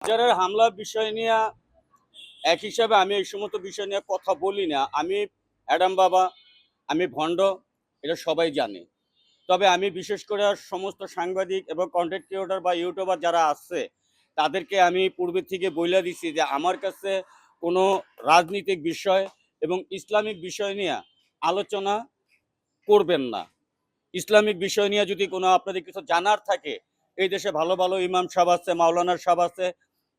বাজারের হামলার বিষয় নিয়ে এক হিসাবে আমি এই সমস্ত বিষয় নিয়ে কথা বলি না। আমি অ্যাডাম বাবা, আমি ভণ্ড, এটা সবাই জানে। তবে আমি বিশেষ করে সমস্ত সাংবাদিক এবং কন্টেন্ট ক্রিয়েটর বা ইউটিউবার যারা আছে তাদেরকে আমি পূর্বে থেকে বইলা দিছি যে আমার কাছে কোনো রাজনৈতিক বিষয় এবং ইসলামিক বিষয় নিয়ে আলোচনা করবেন না। ইসলামিক বিষয় নিয়ে যদি কোনো আপনাদের কিছু জানার থাকে, এই দেশে ভালো ভালো ইমাম সাহেব আছে, মাওলানার সাহেব আছে,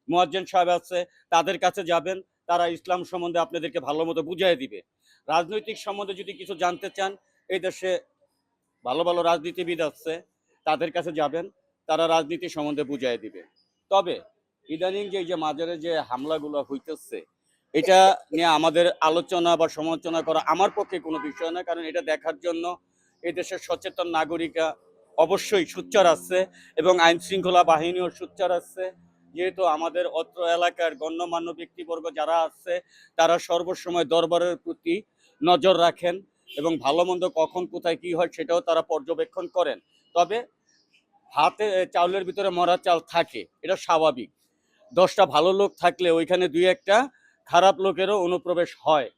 মুয়াজ্জিন সাহেব আছে, তাদের কাছে যাবেন। তারা ইসলাম সম্বন্ধে আপনাদেরকে ভালো মতো বুঝিয়ে দিবে। রাজনৈতিক সম্বন্ধে যদি কিছু জানতে চান, এই দেশে ভালো ভালো রাজনীতিবিদ আছে, তাদের কাছে যাবেন, তারা রাজনীতি সম্বন্ধে বুঝিয়ে দিবে। তবে ইদানিং যে মাজারে যে হামলাগুলো হইতেছে, এটা নিয়ে আমাদের আলোচনা বা সমালোচনা করা আমার পক্ষে কোনো বিষয় না। কারণ এটা দেখার জন্য এই দেশের সচেতন নাগরিকা অবশ্যই সোচ্চার আছে এবং আইন শৃঙ্খলা বাহিনীও সোচ্চার আছে। যেহেতু আমাদের অত্র এলাকার গণ্যমান্য ব্যক্তিবর্গ যারা আছে, তারা সর্বসময় দরবারের প্রতি নজর রাখেন এবং ভালো মন্দ কখন কোথায় কি হয় সেটাও তারা পর্যবেক্ষণ করেন। তবে হাতে চাউলের ভিতরে মরা চাল থাকে, এটা স্বাভাবিক। 10টা ভালো লোক থাকলে ওইখানে দুই একটা খারাপ লোকেরও অনুপ্রবেশ হয়।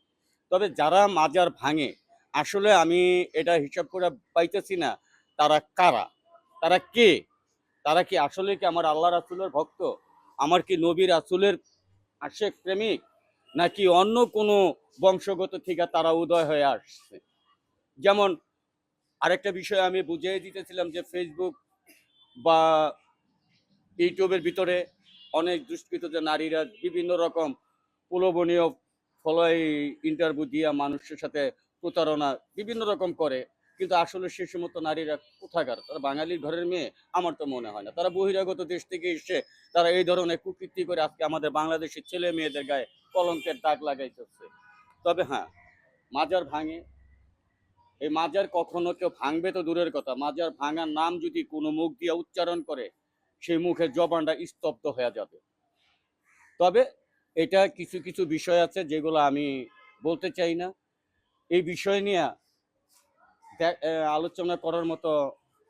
তবে যারা মাজার ভাঙে, আসলে আমি এটা হিসাব করে পাইতেছি না তারা কারা, তারা কে, তারা কি আসলে কি আমার আল্লাহ রাসূলের ভক্ত, আমার কি নবী রাসূলের আশেক প্রেমিক, নাকি অন্য কোনো বংশগত থেকে তারা উদয় হয়ে আসছে। যেমন আরেকটা বিষয় আমি বুঝিয়ে দিতেছিলাম যে ফেসবুক বা ইউটিউবের ভিতরে অনেক দুষ্কৃত যে নারীরা বিভিন্ন রকম প্রলোভনীয় ফলোই ইন্টারভিউ দিয়া মানুষের সাথে প্রতারণা বিভিন্ন রকম করে, কিন্তু আসলে সে সমস্ত নারীরা কোথাকার, তারা বাঙালির ঘরের মেয়ে আমার তো মনে হয় না। তারা বহিরাগত দেশ থেকে এসে তারা এই ধরনের কুকীর্তি করে আজকে আমাদের বাংলাদেশের ছেলে মেয়েদের গায়ে কলঙ্কের দাগ লাগাইতেছে। তবে হ্যাঁ, মাজার ভাঙে, এই মাজার কখনো কেউ ভাঙবে তো দূরের কথা, মাজার ভাঙার নাম যদি কোনো মুখ দিয়ে উচ্চারণ করে, সেই মুখের জবানটা স্তব্ধ হয়ে যাবে। তবে এটা কিছু কিছু বিষয় আছে যেগুলো আমি বলতে চাই না। এই বিষয় নিয়ে আলোচনা করার মতো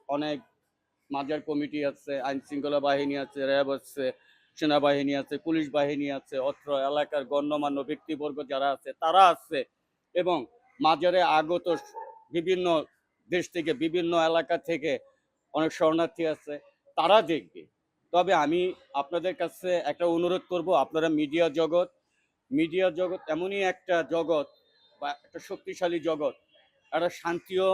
অনেক মাজার কমিটি আছে, আইন শৃঙ্খলা বাহিনী আছে, র্যাব আছে, সেনাবাহিনী আছে, পুলিশ বাহিনী আছে, অত্র এলাকার গণ্যমান্য ব্যক্তিবর্গ যারা আছে তারা আছে, এবং মাজারে আগত বিভিন্ন দেশ থেকে বিভিন্ন এলাকা থেকে অনেক শরণার্থী আছে, তারা দেখবে। তবে আমি আপনাদের কাছে একটা অনুরোধ করব, আপনারা মিডিয়া জগৎ এমনই একটা জগৎ বা একটা শক্তিশালী জগৎ, একটা শান্তিও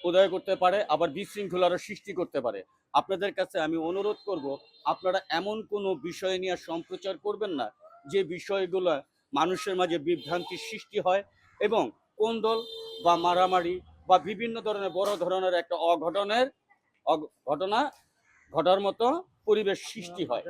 উদয় করতে পারে, আবার বিশৃঙ্খলারও সৃষ্টি করতে পারে। আপনাদের কাছে আমি অনুরোধ করব, আপনারা এমন কোনো বিষয় নিয়ে সম্প্রচার করবেন না যে বিষয়গুলো মানুষের মাঝে বিভ্রান্তির সৃষ্টি হয় এবং কোন্দল বা মারামারি বা বিভিন্ন ধরনের বড় ধরনের একটা ঘটনা ঘটার মতো পরিবেশ সৃষ্টি হয়।